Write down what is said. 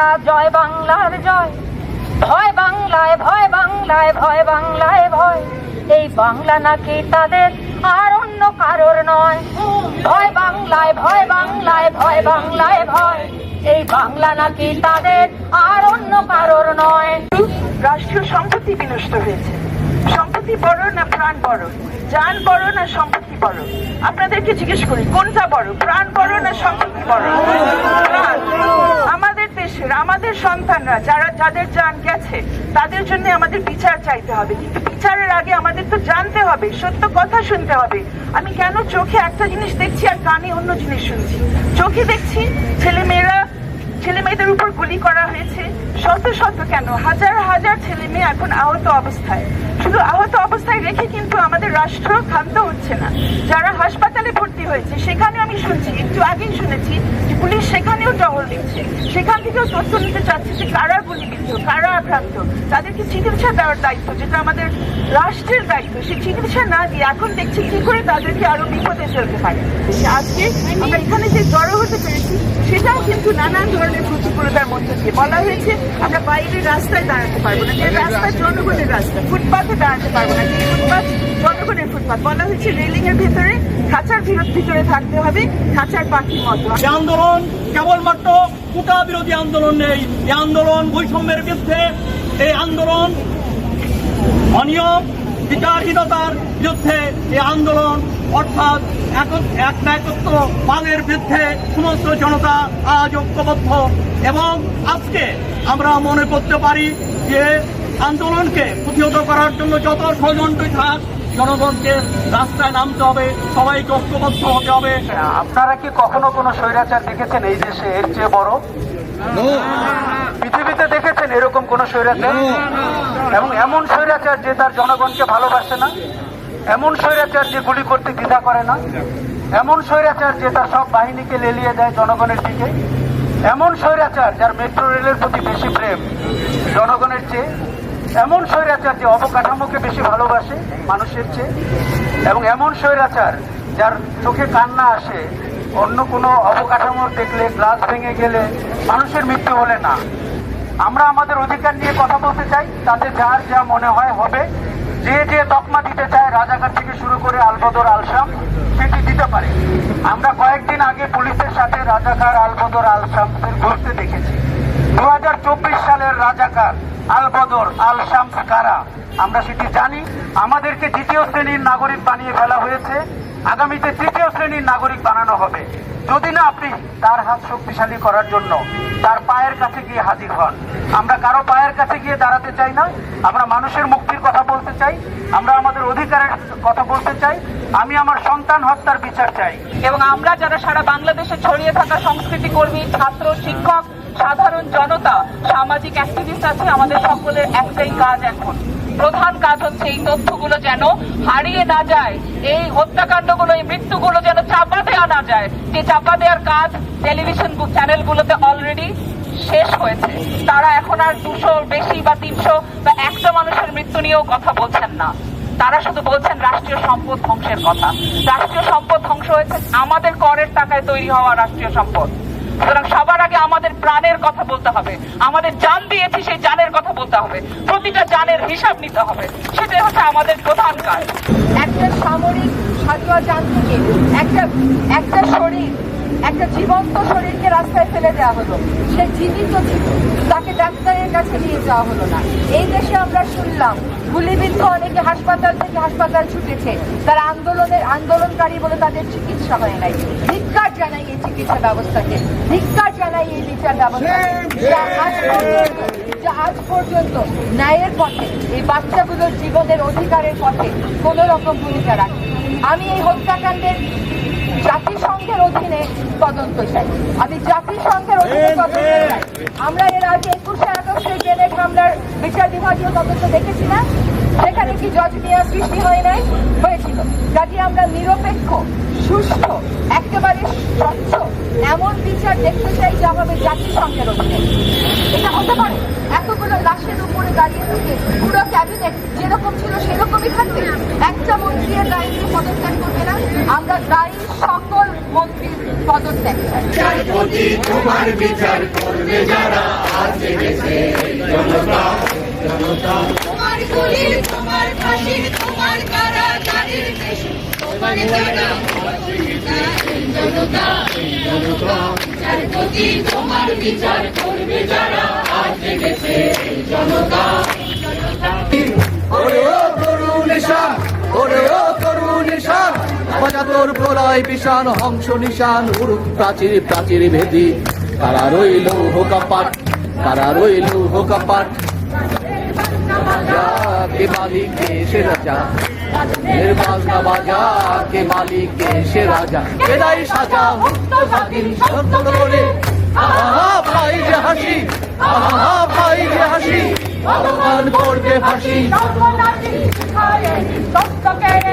বাংলা জয়, বাংলার জয়। ভয় বাংলায়, ভয় বাংলায়, ভয় বাংলায় ভয়। এই বাংলা নাকি তাদের আর অন্য কারোর নয়। ভয় বাংলায়, ভয় বাংলায়, ভয় বাংলায় ভয়। এই বাংলা নাকি তাদের আর অন্য কারোর নয়। রাষ্ট্রীয় সম্পত্তি বিনষ্ট হয়েছে। সম্পত্তি বড় না প্রাণ বড়? জান বড় না সম্পত্তি বড়? আপনাদেরকে জিজ্ঞেস করি, কোনটা বড়, প্রাণ বড় না সম্পত্তি বড়? প্রাণ। আমাদের দেশের, আমাদের সন্তানরা যাদের জান গেছে, তাদের জন্য আমাদের বিচার চাইতে হবে, কিন্তু বিচারের আগে আমাদের তো জানতে হবে, সত্য কথা শুনতে হবে। আমি কেন চোখে একটা জিনিস দেখছি আর কানে অন্য জিনিস শুনছি? চোখে দেখছি ছেলে মেয়েদের উপর গুলি করা হয়েছে, শত শত কেন হাজার হাজার ছেলে মেয়ে এখন আহত অবস্থায়। শুধু আহত অবস্থায় রেখে কিন্তু আমাদের রাষ্ট্র ক্ষান্ত হচ্ছে না। যারা হাসপাতালে ভর্তি হয়েছে সেখানে আমি শুনছি, একটু আগেই শুনেছি যে পুলিশ সেখানেও টহল দিচ্ছে, সেখান থেকেও তথ্য নিতে চাচ্ছে যে কারা গুলিবিদ্ধ, কারা আক্রান্ত, তাদেরকে চিকিৎসা দেওয়ার দায়িত্ব, যেটা আমাদের রাষ্ট্রের দায়িত্ব। সেই চিকিৎসা না দিয়ে এখন দেখছি কি করে তাদেরকে আরো বিপদে ফেলতে পারে। আজকে আমরা এখানে যে জড়ো হতে পেরেছি সেটাও কিন্তু নানান ধরনের প্রতিকূলতার মধ্যে দিয়ে। বলা হয়েছে আমরা বাইরের রাস্তায় দাঁড়াতে পারবো না, যে রাস্তা জনগণের রাস্তা, ফুটপাথে দাঁড়াতে পারবো না, যে ফুটপাথ জনগণের ফুটপাথ। বলা হয়েছে রেলিং এর ভেতরে, খাঁচার ভিতরে থাকতে হবে, খাঁচার পাখির মতো। আন্দোলন কেবলমাত্র কোটা বিরোধী আন্দোলন নেই, এই আন্দোলন বৈষম্যের বিরুদ্ধে, এই আন্দোলন অনিয়ম বিচারহীনতার বিরুদ্ধে, এই আন্দোলন অর্থাৎ একত্র পালের বিরুদ্ধে সমস্ত জনতা আজ ঐক্যবদ্ধ। এবং আজকে আমরা মনে করতে পারি যে আন্দোলনকে প্রতিহত করার জন্য যত ষড়যন্ত্রই থাক, জনগণকে রাস্তায় নামতে হবে, সবাইকে ঐক্যবদ্ধ হতে হবে। আপনারা কি কখনো কোনো স্বৈরাচার দেখেছেন এই দেশে এর চেয়ে বড়? পৃথিবীতে দেখেছেন এরকম কোন স্বৈরাচার? এবং এমন স্বৈরাচার যে তার জনগণকে ভালোবাসে না, এমন স্বৈরাচার যে গুলি করতে দ্বিধা করে না, এমন স্বৈরাচার যে তার সব বাহিনীকে লেলিয়ে দেয় জনগণের দিকে, এমন স্বৈরাচার যার মেট্রো রেলের প্রতি বেশি প্রেম জনগণের চেয়ে, এমন স্বৈরাচার যে অবকাঠামোকে বেশি ভালোবাসে মানুষের চেয়ে, এবং এমন স্বৈরাচার যার চোখে কান্না আসে অন্য কোনো অবকাঠামো দেখলে, গ্লাস ভেঙে গেলে, মানুষের মৃত্যু হলে না। আমরা আমাদের অধিকার নিয়ে কথা বলতে চাই, তাতে যার যা মনে হয় হবে। যে যে তকমা দিতে চায়, রাজাকার থেকে শুরু করে আলবদর আলসাম, সেটি দিতে পারে। আমরা কয়েকদিন আগে পুলিশের সাথে রাজাকার, আলবদর, আলসামদের ঘুরতে দেখেছি। 2024 সালের রাজাকার, আলবদর, আলসামস কারা আমরা সেটি জানি। আমাদেরকে দ্বিতীয় শ্রেণীর নাগরিক বানিয়ে ফেলা হয়েছে, আগামীতে তৃতীয় শ্রেণীর নাগরিক বানানো হবে যদি না আপনি তার হাত শক্তিশালী করার জন্য তার পায়ের কাছে গিয়ে হাজির হন। আমরা কারো পায়ের কাছে গিয়ে দাঁড়াতে চাই না, আমরা মানুষের মুক্তির কথা বলতে চাই, আমরা আমাদের অধিকারের কথা বলতে চাই। আমি আমার সন্তান হত্যার বিচার চাই। এবং আমরা যারা সারা বাংলাদেশে ছড়িয়ে থাকা সংস্কৃতি কর্মী, ছাত্র, শিক্ষক, সাধারণ জনতা, সামাজিক অ্যাক্টিভিস্ট আছে, আমাদের সকলের একটাই কাজ, এখন প্রধান কাজ হচ্ছে এই তথ্যগুলো যেন হারিয়ে না যায়, এই হত্যাকাণ্ডগুলো, এই মৃত্যুগুলো যেন চাপা দেওয়া না যায়। যে চাপা দেওয়ার কাজ টেলিভিশন চ্যানেলগুলোতে অলরেডি শেষ হয়েছে। তারা এখন আর 200 বেশি বা 300 বা 100 মানুষের মৃত্যু নিয়েও কথা বলছেন না, তারা শুধু বলছেন রাষ্ট্রীয় সম্পদ ধ্বংসের কথা। রাষ্ট্রীয় সম্পদ ধ্বংস হয়েছে আমাদের করের টাকায় তৈরি হওয়া রাষ্ট্রীয় সম্পদ। সুতরাং সবার আগে আমাদের প্রাণের কথা বলতে হবে, আমাদের জান দিয়েছি সেই জানের কথা বলতে হবে, প্রতিটা জানের হিসাব নিতে হবে, সেটাই হচ্ছে আমাদের প্রধান কাজ। একটা সামরিক সাজোয়া জান থেকে একটা শরীর, একটা জীবন্ত শরীরকে রাস্তায় ফেলে দেওয়া হলো, সে জীবিত ছিল, তাকে ডাক্তারের কাছে নিয়ে যাওয়া হলো না। এই দেশে আমরা শুনলাম গুলিবিদ্ধ অনেকে হাসপাতাল থেকে হাসপাতাল ছুটেছে, তারা আন্দোলনকারী বলে তাদের চিকিৎসা হয় নাই। ধিক্কার জানাই এই চিকিৎসা ব্যবস্থাকে, ধিক্কার জানাই এই বিচার ব্যবস্থাকে, যা আজ পর্যন্ত ন্যায়ের পথে, এই বাচ্চাগুলোর জীবনের অধিকারের পথে কোন রকম ভূমিকা রাখে। আমি এই হত্যাকাণ্ডের জাতিসংঘের অধীনে তদন্ত চাই, আমি জাতিসংঘের অধীনে তদন্ত চাই। আমরা এর আগে 21শে আগস্টের গ্রেনেড হামলার বিচার বিভাগীয় তদন্ত দেখেছি না? সেখানে কি জজ মিয়া সৃষ্টি হয় নাই? হয়েছিল। কাজে আমরা নিরপেক্ষ, সুষ্ঠু, একেবারে স্বচ্ছ এমন বিচার দেখতে চাই যা হবে জাতিসংঘের অধীনে। এটা হতে পারে এতগুলো লাশের উপরে দাঁড়িয়ে থেকে পুরো ক্যাবিনেট যেরকম ছিল সেরকমই থাকবে, একটা মন্ত্রীর দায়িত্ব পদত্যাগ করবে না। আমরা দায়ী সকল মন্ত্রীর পদত্যাগ চাই। তোমার বিচার করবে যারা আজ জেগেছে জনতা জনতা তোমার গুলি, তোমার ফাঁসি, তোমার কারাগারের দেশে, তোমার জানা জনতা যার প্রতি তোমার বিচার করবে যারা আজ জেগেছে জনতা। ওরে ও তরুণ নিশান, ওরে ও তরুণ নিশান, অজাতর প্রলয় বিশান হংস নিশান উড়ুক প্রাচীর প্রাচীর ভেদি। কারা রইল হোকাপাট, কারা রইল হোকাপাট, কে মালিক কে সে রাজা, বাজনা বাজা কে মালিক কে সে রাজা। এরাই সাজা মুক্ত স্বাধীন সন্তান করে, আহা ভাই যে হাসি, আহা ভাই যে হাসি, ভগবান করবে ফাঁসি। সর্বনাশী শিখায় দত্তকের